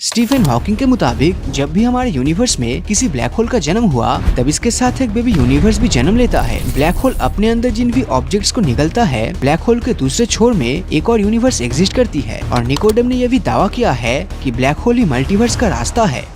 Stephen Hawking के मुताबिक जब भी हमारे यूनिवर्स में किसी ब्लैक होल का जन्म हुआ तब इसके साथ एक बेबी यूनिवर्स भी जन्म लेता है। ब्लैक होल अपने अंदर जिन भी ऑब्जेक्ट्स को निगलता है, ब्लैक होल के दूसरे छोर में एक और यूनिवर्स एग्जिस्ट करती है और निकोडेम ने यह भी दावा किया है कि ब्लैक होल ही मल्टीवर्स का रास्ता है।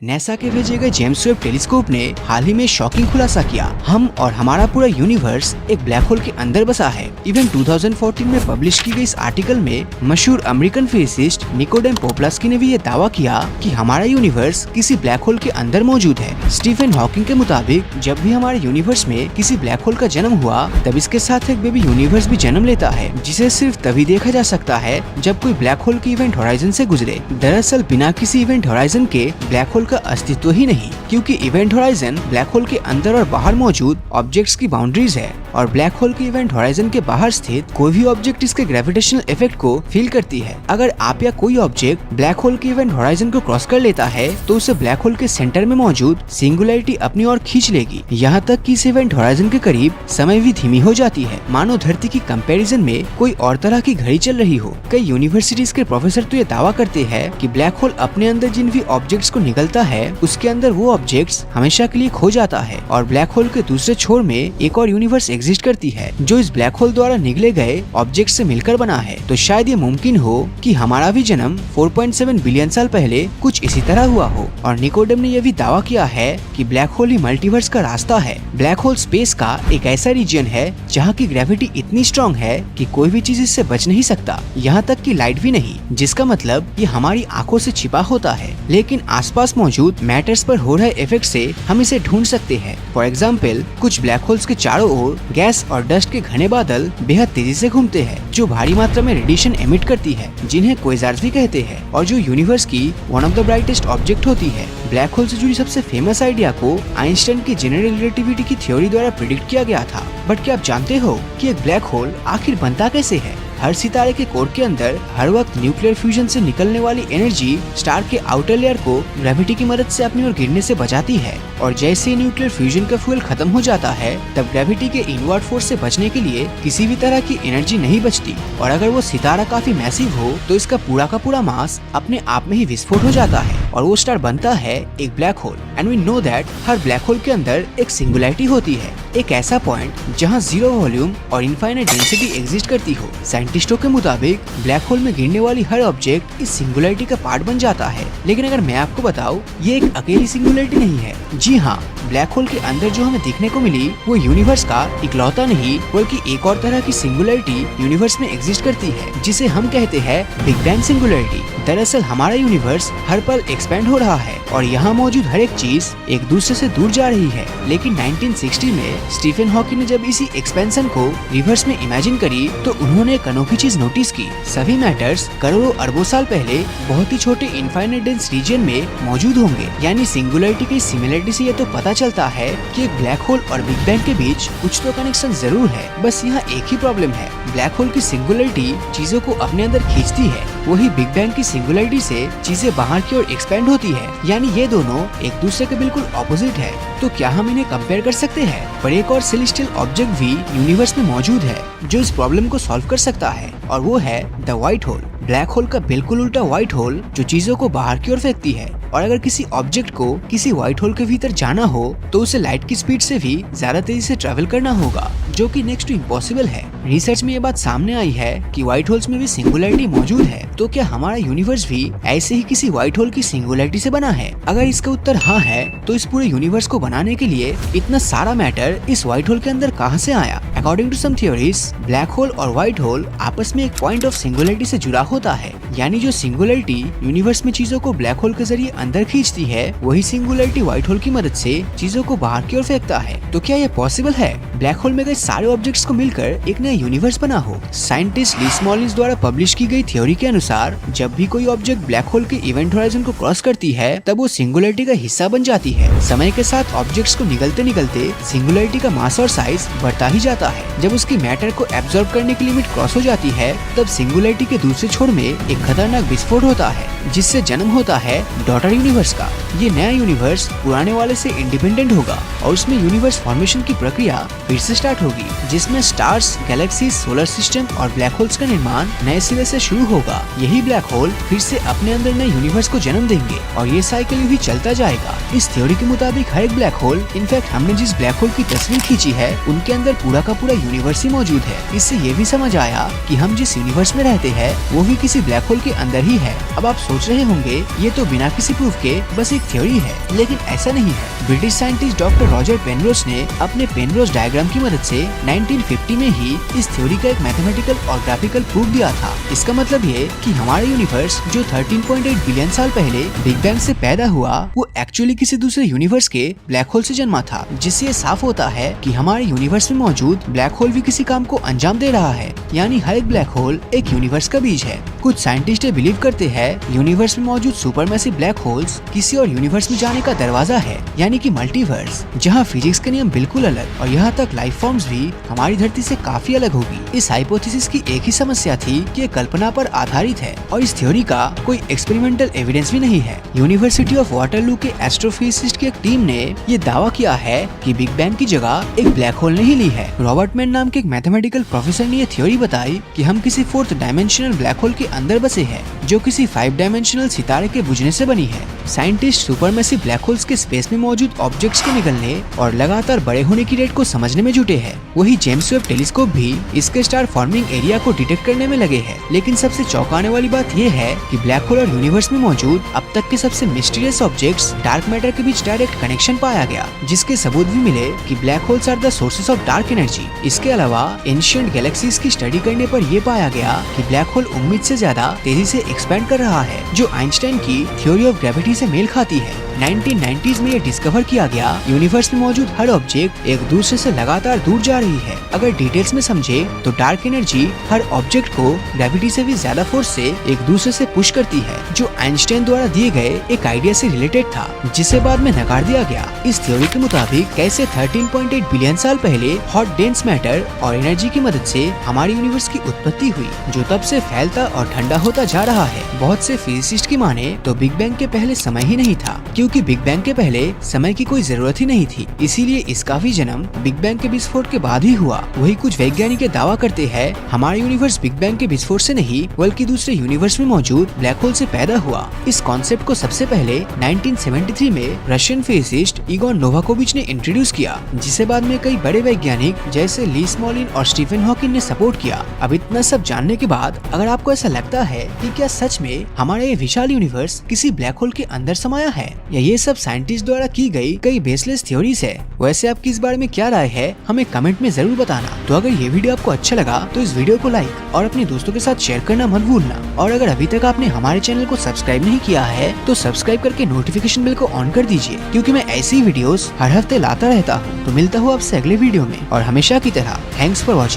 नासा के भेजे गए जेम्स वेब टेलीस्कोप ने हाल ही में शॉकिंग खुलासा किया। हम और हमारा पूरा यूनिवर्स एक ब्लैक होल के अंदर बसा है। इवन 2014 में पब्लिश की गई इस आर्टिकल में मशहूर अमेरिकन फिजिसिस्ट निकोडेम पोप्लास्की ने भी ये दावा किया कि हमारा यूनिवर्स किसी ब्लैक होल के अंदर मौजूद है। स्टीफन हॉकिंग के मुताबिक जब भी हमारे यूनिवर्स में किसी ब्लैक होल का जन्म हुआ तब इसके साथ एक बेबी यूनिवर्स भी जन्म लेता है, जिसे सिर्फ तभी देखा जा सकता है जब कोई ब्लैक होल के इवेंट होराइजन से गुजरे। दरअसल बिना किसी इवेंट होराइजन के ब्लैक होल का अस्तित्व ही नहीं, क्योंकि इवेंट होराइजन ब्लैक होल के अंदर और बाहर मौजूद ऑब्जेक्ट्स की बाउंड्रीज है और ब्लैक होल के इवेंट होराइजन के बाहर स्थित कोई भी ऑब्जेक्ट इसके ग्रेविटेशनल इफेक्ट को फील करती है। अगर आप या कोई ऑब्जेक्ट ब्लैक होल के इवेंट होराइजन को क्रॉस कर लेता है तो उसे ब्लैक होल के सेंटर में मौजूद सिंगुलैरिटी अपनी ओर खींच लेगी, यहाँ तक कि इस इवेंट होराइजन के करीब समय भी धीमी हो जाती है, मानो धरती की कंपैरिजन में कोई और तरह की घड़ी चल रही हो। कई यूनिवर्सिटीज के प्रोफेसर तो ये दावा करते हैं कि ब्लैक होल अपने अंदर जिन भी ऑब्जेक्ट्स को निगलता है उसके अंदर वो ऑब्जेक्ट्स हमेशा के लिए खो जाता है और ब्लैक होल के दूसरे छोर में एक और यूनिवर्स एग्जिस्ट करती है जो इस ब्लैक होल द्वारा निगले गए ऑब्जेक्ट से मिलकर बना है। तो शायद ये मुमकिन हो कि हमारा भी जन्म 4.7 बिलियन साल पहले कुछ इसी तरह हुआ हो। और निकोडेम ने यह भी दावा किया है कि ब्लैक होल ही मल्टीवर्स का रास्ता है। ब्लैक होल स्पेस का एक ऐसा रीजन है जहाँ की ग्रेविटी इतनी स्ट्रॉन्ग है कि कोई भी चीज इससे बच नहीं सकता, यहाँ तक कि लाइट भी नहीं, जिसका मतलब ये हमारी आंखों से छिपा होता है, लेकिन आसपास मौजूद मैटर्स पर हो रहे इफेक्ट से हम इसे ढूंढ सकते हैं। फॉर एग्जाम्पल, कुछ ब्लैक होल्स के चारों ओर गैस और डस्ट के घने बादल बेहद तेजी से घूमते हैं जो भारी मात्रा में रेडिएशन एमिट करती है, जिन्हें क्वेज़ार्स भी कहते हैं और जो यूनिवर्स की one of the brightest object होती है। ब्लैक होल से जुड़ी सबसे फेमस आइडिया को आइंस्टाइन की जनरल रिलेटिविटी की थ्योरी द्वारा प्रिडिक्ट किया गया था। बट क्या आप जानते हो कि एक ब्लैक होल आखिर बनता कैसे है? हर सितारे के कोर के अंदर हर वक्त न्यूक्लियर फ्यूजन से निकलने वाली एनर्जी स्टार के आउटर लेयर को ग्रेविटी की मदद से अपनी ओर गिरने से बचाती है और जैसे ही न्यूक्लियर फ्यूजन का फ्यूल खत्म हो जाता है तब ग्रेविटी के इनवर्ड फोर्स से बचने के लिए किसी भी तरह की एनर्जी नहीं बचती और अगर वो सितारा काफी मैसिव हो तो इसका पूरा का पूरा मास अपने आप में ही विस्फोट हो जाता है और वो स्टार बनता है एक black hole. And we know that हर ब्लैक होल के अंदर एक सिंगुलैरिटी होती है, एक ऐसा पॉइंट जहाँ जीरो वॉल्यूम और इनफाइनाइट डेंसिटी एग्जिस्ट करती हो। साइंटिस्टों के मुताबिक ब्लैक होल में गिरने वाली हर ऑब्जेक्ट इस सिंगुलैरिटी का पार्ट बन जाता है। लेकिन अगर मैं आपको बताऊं, ये एक अकेली सिंगुलैरिटी नहीं है। जी हाँ, ब्लैक होल के अंदर जो हमें देखने को मिली वो यूनिवर्स का इकलौता नहीं बल्कि एक और तरह की सिंगुलैरिटी यूनिवर्स में एग्जिस्ट करती है, जिसे हम कहते हैं बिग बैंग सिंगुलैरिटी। दरअसल हमारा यूनिवर्स हर पल एक्सपेंड हो रहा है और यहाँ मौजूद हर एक चीज एक दूसरे से दूर जा रही है। लेकिन 1960 में स्टीफन हॉकिंग ने जब इसी एक्सपेंशन को रिवर्स में इमेजिन करी तो उन्होंने एक अनोखी चीज नोटिस की। सभी मैटर्स करोड़ों अरबों साल पहले बहुत ही छोटे इनफाइनाइट डेंस रीजन में मौजूद होंगे। यानी सिंगुलैरिटी की सिमिलरिटी से ये तो पता चलता है कि एक ब्लैक होल और बिग बैंग के बीच कुछ तो कनेक्शन जरूर है। बस यहाँ एक ही प्रॉब्लम है, ब्लैक होल की सिंगुलैरिटी चीजों को अपने अंदर खींचती है, वही बिग बैंग की सिंगुलैरिटी से चीजें बाहर की ओर एक्सपेंड होती है। यानी ये दोनों एक दूसरे के बिल्कुल ऑपोजिट है। तो क्या हम इन्हें कंपेयर कर सकते हैं? पर एक और सेलेस्टियल ऑब्जेक्ट भी यूनिवर्स में मौजूद है जो इस प्रॉब्लम को सॉल्व कर सकता है और वो है the white hole. Black hole का बिल्कुल उल्टा व्हाइट होल जो चीजों को बाहर की ओर फेंकती है और अगर किसी ऑब्जेक्ट को किसी व्हाइट होल के भीतर जाना हो तो उसे लाइट की स्पीड से भी ज्यादा तेजी से ट्रेवल करना होगा, जो कि नेक्स्ट टू इम्पॉसिबल है। रिसर्च में ये बात सामने आई है कि व्हाइट होल्स में भी सिंगुलैरिटी मौजूद है। तो क्या हमारा यूनिवर्स भी ऐसे ही किसी व्हाइट होल की सिंगुलैरिटी से बना है? अगर इसका उत्तर हाँ है तो इस पूरे यूनिवर्स को बनाने के लिए इतना सारा मैटर इस व्हाइट होल के अंदर कहाँ से आया? According to some theories, black hole और व्हाइट होल आपस में एक पॉइंट ऑफ सिंगुलैरिटी से जुड़ा होता है। यानी जो सिंगुलैरिटी यूनिवर्स में चीजों को ब्लैक होल के जरिए अंदर खींचती है, वही सिंगुलैरिटी व्हाइट होल की मदद से चीजों को बाहर की ओर फेंकता है। तो क्या ये पॉसिबल है ब्लैक होल में गए सारे ऑब्जेक्ट्स को मिलकर एक नया यूनिवर्स बना हो? साइंटिस्ट ली स्मॉलिन्स द्वारा पब्लिश की गई थ्योरी के अनुसार जब भी कोई ऑब्जेक्ट ब्लैक होल के इवेंट होराइजन को क्रॉस करती है तब वो सिंगुलैरिटी का हिस्सा बन जाती है। समय के साथ ऑब्जेक्ट्स को निगलते निगलते सिंगुलैरिटी का मास और साइज बढ़ता ही जाता है। जब उसकी मैटर को एब्जॉर्ब करने की लिमिट क्रॉस हो जाती है, तब सिंगुलरिटी के दूसरे छोर में एक खतरनाक विस्फोट होता है, जिससे जन्म होता है डॉटर यूनिवर्स का। ये नया यूनिवर्स पुराने वाले से इंडिपेंडेंट होगा और उसमें यूनिवर्स फॉर्मेशन की प्रक्रिया फिर से स्टार्ट होगी, जिसमें स्टार्स, गैलेक्सीज, सोलर सिस्टम और ब्लैक होल्स का निर्माण नए सिरे से शुरू होगा। यही ब्लैक होल फिर से अपने अंदर नए यूनिवर्स को जन्म देंगे और ये साइकिल यूं ही चलता जाएगा। इस थ्योरी के मुताबिक हर एक ब्लैक होल, इनफैक्ट हमने जिस ब्लैक होल की तस्वीर खींची है, उनके अंदर पूरा का पूरा यूनिवर्स ही मौजूद है। इससे ये भी समझ आया कि हम जिस यूनिवर्स में रहते हैं वो भी किसी ब्लैक होल के अंदर ही है। अब आप सोच रहे होंगे ये तो बिना किसी प्रूफ के बस एक थ्योरी है, लेकिन ऐसा नहीं है। British scientist doctor Roger Penrose ने अपने पेनरोज डायग्राम की मदद से 1950 में ही इस थ्योरी का एक मैथमेटिकल और ग्राफिकल प्रूफ दिया था। इसका मतलब ये कि हमारा यूनिवर्स जो 13.8 बिलियन साल पहले बिग बैंग से पैदा हुआ, वो एक्चुअली किसी दूसरे यूनिवर्स के ब्लैक होल से जन्मा था, जिससे ये साफ होता है कि हमारे यूनिवर्स में मौजूद ब्लैक होल भी किसी काम को अंजाम दे रहा है। यानी हर एक ब्लैक होल एक यूनिवर्स का बीज है। कुछ साइंटिस्ट बिलीव करते हैं यूनिवर्स में मौजूद सुपरमैसिव ब्लैक होल्स किसी और यूनिवर्स में जाने का दरवाजा है, यानी कि मल्टीवर्स, जहां फिजिक्स के नियम बिल्कुल अलग और यहाँ तक लाइफ फॉर्म्स भी हमारी धरती से काफी अलग होगी। इस हाइपोथेसिस की एक ही समस्या थी कि ये कल्पना पर आधारित है और इस थ्योरी का कोई एक्सपेरिमेंटल एविडेंस भी नहीं है। यूनिवर्सिटी ऑफ वाटरलू के एस्ट्रोफिजिसिस्ट की एक टीम ने ये दावा किया है कि बिग बैंग की जगह एक ब्लैक होल ने ही ली है। रॉबर्ट मैन नाम के एक मैथमेटिकल प्रोफेसर ने ये थ्योरी बताई कि हम किसी 4th डायमेंशनल ब्लैक होल के अंदर बसे हैं, जो किसी 5 डायमेंशनल सितारे के बुझने से बनी है। साइंटिस्ट सुपरमैसिव ब्लैक होल्स के स्पेस में मौजूद ऑब्जेक्ट्स के निकलने और लगातार बड़े होने की रेट को समझने में जुटे हैं। वही जेम्स वेब टेलीस्कोप भी इसके स्टार फॉर्मिंग एरिया को डिटेक्ट करने में लगे हैं। लेकिन सबसे चौंकाने वाली बात यह है कि ब्लैक होल और यूनिवर्स में मौजूद अब तक के सबसे मिस्टीरियस ऑब्जेक्ट्स डार्क मैटर के बीच डायरेक्ट कनेक्शन पाया गया, जिसके सबूत भी मिले कि black holes are the sources of dark energy. इसके अलावा एंशिएंट गैलेक्सीज की स्टडी करने पर यह पाया गया कि ब्लैक होल उम्मीद से ज्यादा तेजी से एक्सपैंड कर रहा है, जो आइंस्टाइन की थ्योरी ऑफ ग्रेविटी से मेल खाती है। 1990s में ये डिस्कवर किया गया यूनिवर्स में मौजूद हर ऑब्जेक्ट एक दूसरे से लगातार दूर जा रही है। अगर डिटेल्स में समझे तो डार्क एनर्जी हर ऑब्जेक्ट को ग्रेविटी से भी ज्यादा फोर्स से एक दूसरे से पुश करती है, जो आइंस्टाइन द्वारा दिए गए एक आइडिया से रिलेटेड था, जिसे बाद में नकार दिया गया। इस थ्योरी के मुताबिक कैसे 13.8 बिलियन साल पहले हॉट डेंस मैटर और एनर्जी की मदद से हमारे यूनिवर्स की उत्पत्ति हुई, जो तब से फैलता और ठंडा होता जा रहा है। बहुत से फिजिसिस्ट की माने तो बिग बैंग के पहले समय ही नहीं था, क्योंकि बिग बैंग के पहले समय की कोई जरूरत ही नहीं थी। इसीलिए इसका भी जन्म बिग बैंग के विस्फोट के बाद ही हुआ। वही कुछ वैज्ञानिक दावा करते हैं हमारा यूनिवर्स बिग बैंग के विस्फोट से नहीं, बल्कि दूसरे यूनिवर्स में मौजूद ब्लैक होल से पैदा हुआ। इस कॉन्सेप्ट को सबसे पहले 1973 में रशियन फिजिसिस्ट इगोर नोवाकोविच ने इंट्रोड्यूस किया, जिसे बाद में कई बड़े वैज्ञानिक जैसे ली स्मॉलिन और स्टीफन हॉकिंग ने सपोर्ट किया। अब इतना सब जानने के बाद अगर आपको ऐसा लगता है कि क्या सच में हमारा ये विशाल यूनिवर्स किसी ब्लैक होल के अंदर समाया है, या ये सब साइंटिस्ट द्वारा की गई कई बेसलेस थ्योरीज है, वैसे आपकी इस बारे में क्या राय है हमें कमेंट में जरूर बताना। तो अगर ये वीडियो आपको अच्छा लगा तो इस वीडियो को लाइक और अपने दोस्तों के साथ शेयर करना मत भूलना। और अगर अभी तक आपने हमारे चैनल को सब्सक्राइब नहीं किया है तो सब्सक्राइब करके नोटिफिकेशन बेल को ऑन कर दीजिए, क्योंकि मैं ऐसी वीडियोस हर हफ्ते लाता रहता हूँ। तो मिलता हूँ आपसे अगले वीडियो में, और हमेशा की तरह थैंक्स फॉर वॉचिंग।